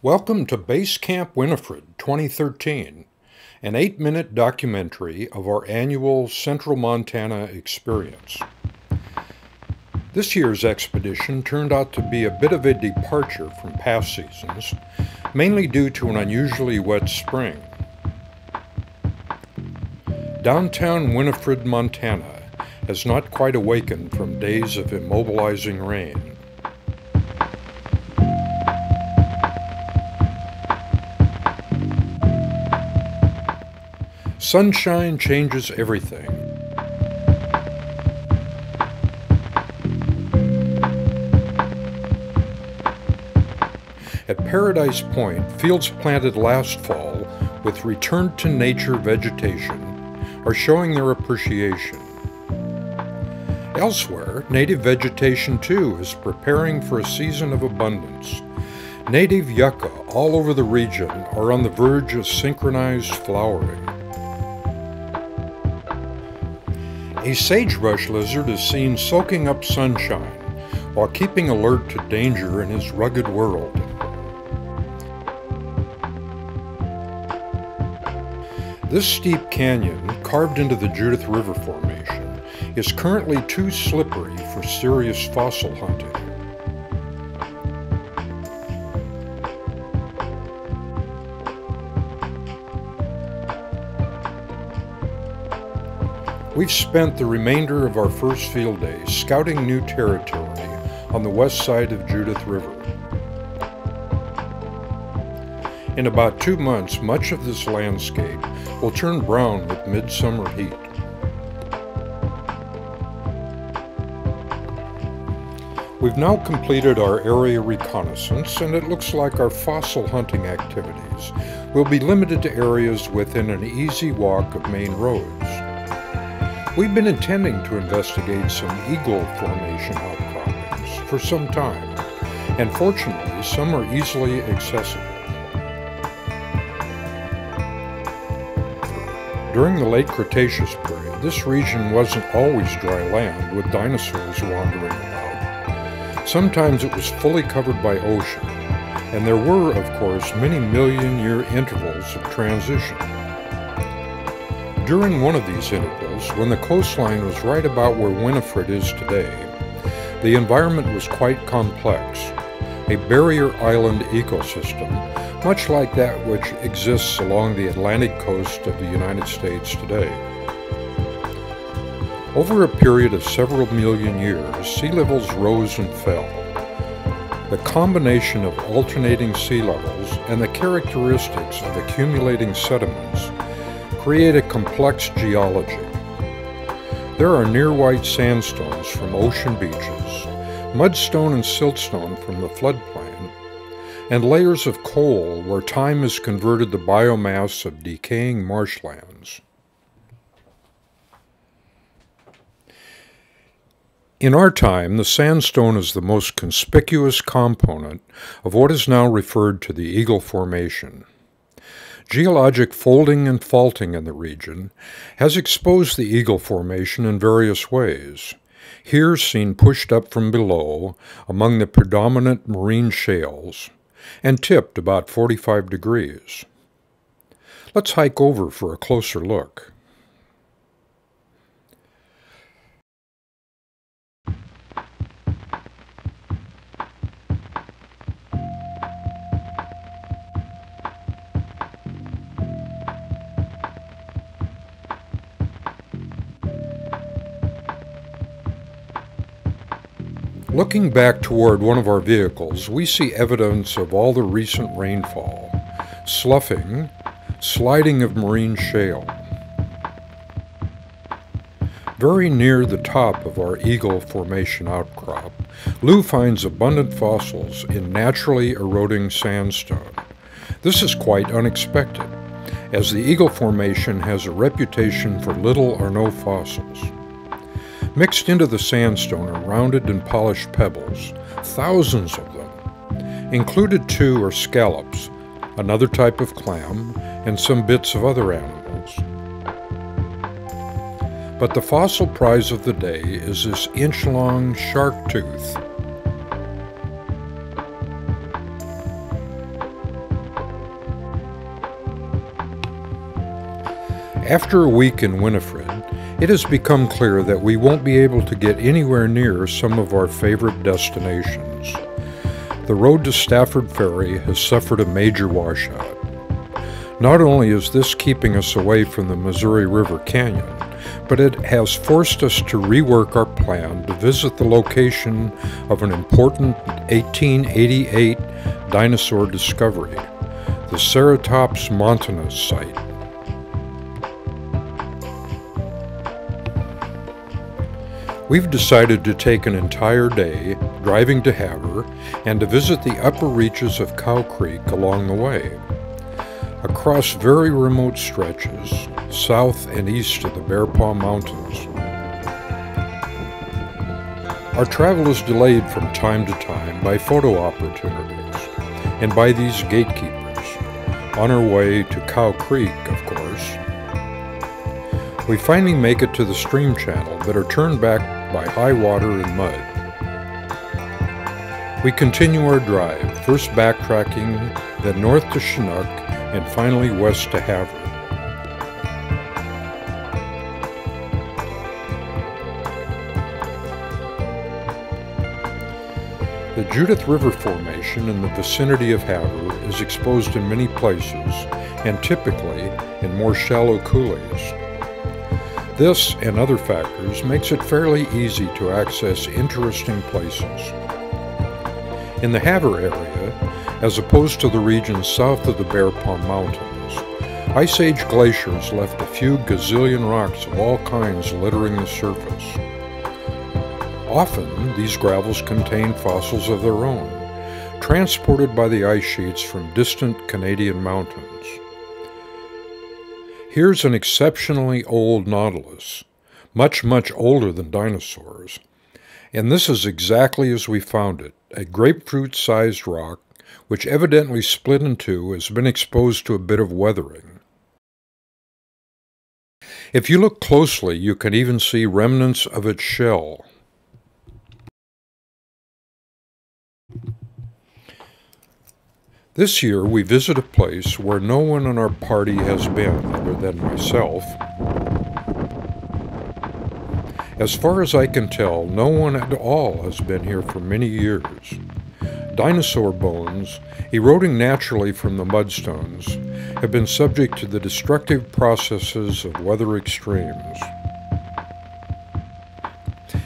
Welcome to BaseCampWinifred 2013, an 8-minute documentary of our annual Central Montana experience. This year's expedition turned out to be a bit of a departure from past seasons, mainly due to an unusually wet spring. Downtown Winifred, Montana has not quite awakened from days of immobilizing rain. Sunshine changes everything. At Paradise Point, fields planted last fall with return-to-nature vegetation are showing their appreciation. Elsewhere, native vegetation too is preparing for a season of abundance. Native yucca all over the region are on the verge of synchronized flowering. A sagebrush lizard is seen soaking up sunshine while keeping alert to danger in his rugged world. This steep canyon, carved into the Judith River Formation, is currently too slippery for serious fossil hunting. We've spent the remainder of our first field day scouting new territory on the west side of Judith River. In about 2 months, much of this landscape will turn brown with midsummer heat. We've now completed our area reconnaissance, and it looks like our fossil hunting activities will be limited to areas within an easy walk of main roads. We've been intending to investigate some Eagle Formation outcroppings for some time, and fortunately, some are easily accessible. During the late Cretaceous period, this region wasn't always dry land with dinosaurs wandering about. Sometimes it was fully covered by ocean, and there were, of course, many million-year intervals of transition. During one of these intervals, when the coastline was right about where Winifred is today, the environment was quite complex, a barrier island ecosystem, much like that which exists along the Atlantic coast of the United States today. Over a period of several million years, sea levels rose and fell. The combination of alternating sea levels and the characteristics of accumulating sediments create a complex geology. There are near-white sandstones from ocean beaches, mudstone and siltstone from the floodplain, and layers of coal where time has converted the biomass of decaying marshlands. In our time, the sandstone is the most conspicuous component of what is now referred to the Eagle Formation. Geologic folding and faulting in the region has exposed the Eagle Formation in various ways, here seen pushed up from below among the predominant marine shales, and tipped about 45 degrees. Let's hike over for a closer look. Looking back toward one of our vehicles, we see evidence of all the recent rainfall, sloughing, sliding of marine shale. Very near the top of our Eagle Formation outcrop, Lou finds abundant fossils in naturally eroding sandstone. This is quite unexpected, as the Eagle Formation has a reputation for little or no fossils. Mixed into the sandstone are rounded and polished pebbles, thousands of them. Included too are scallops, another type of clam, and some bits of other animals. But the fossil prize of the day is this inch-long shark tooth. After a week in Winifred, it has become clear that we won't be able to get anywhere near some of our favorite destinations. The road to Stafford Ferry has suffered a major washout. Not only is this keeping us away from the Missouri River Canyon, but it has forced us to rework our plan to visit the location of an important 1888 dinosaur discovery, the Ceratops montanus site. We've decided to take an entire day driving to Havre and to visit the upper reaches of Cow Creek along the way. Across very remote stretches, south and east of the Bear Paw Mountains. Our travel is delayed from time to time by photo opportunities and by these gatekeepers. On our way to Cow Creek, of course, we finally make it to the stream channel that are turned back by high water and mud. We continue our drive, first backtracking, then north to Chinook, and finally west to Havre. The Judith River Formation in the vicinity of Havre is exposed in many places and typically in more shallow coulees. This and other factors makes it fairly easy to access interesting places. In the Havre area, as opposed to the region south of the Bear Paw Mountains, Ice Age glaciers left a few gazillion rocks of all kinds littering the surface. Often, these gravels contain fossils of their own, transported by the ice sheets from distant Canadian mountains. Here's an exceptionally old nautilus, much older than dinosaurs, and this is exactly as we found it, a grapefruit-sized rock which evidently split in two has been exposed to a bit of weathering. If you look closely, you can even see remnants of its shell. This year we visit a place where no one in our party has been other than myself. As far as I can tell, no one at all has been here for many years. Dinosaur bones, eroding naturally from the mudstones, have been subject to the destructive processes of weather extremes.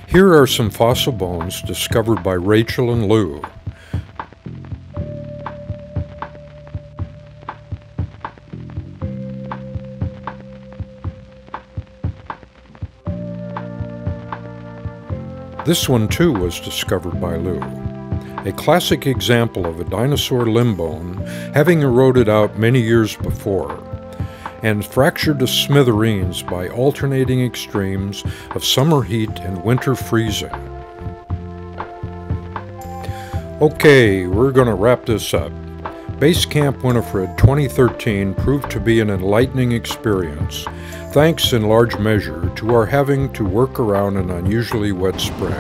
Here are some fossil bones discovered by Rachel and Lou. This one too was discovered by Lou, a classic example of a dinosaur limb bone having eroded out many years before, and fractured to smithereens by alternating extremes of summer heat and winter freezing. Okay, we're going to wrap this up. BaseCampWinifred 2013 proved to be an enlightening experience, thanks in large measure to our having to work around an unusually wet spring.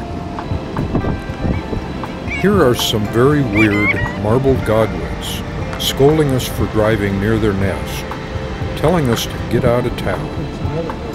Here are some very weird marbled godwits scolding us for driving near their nest, telling us to get out of town.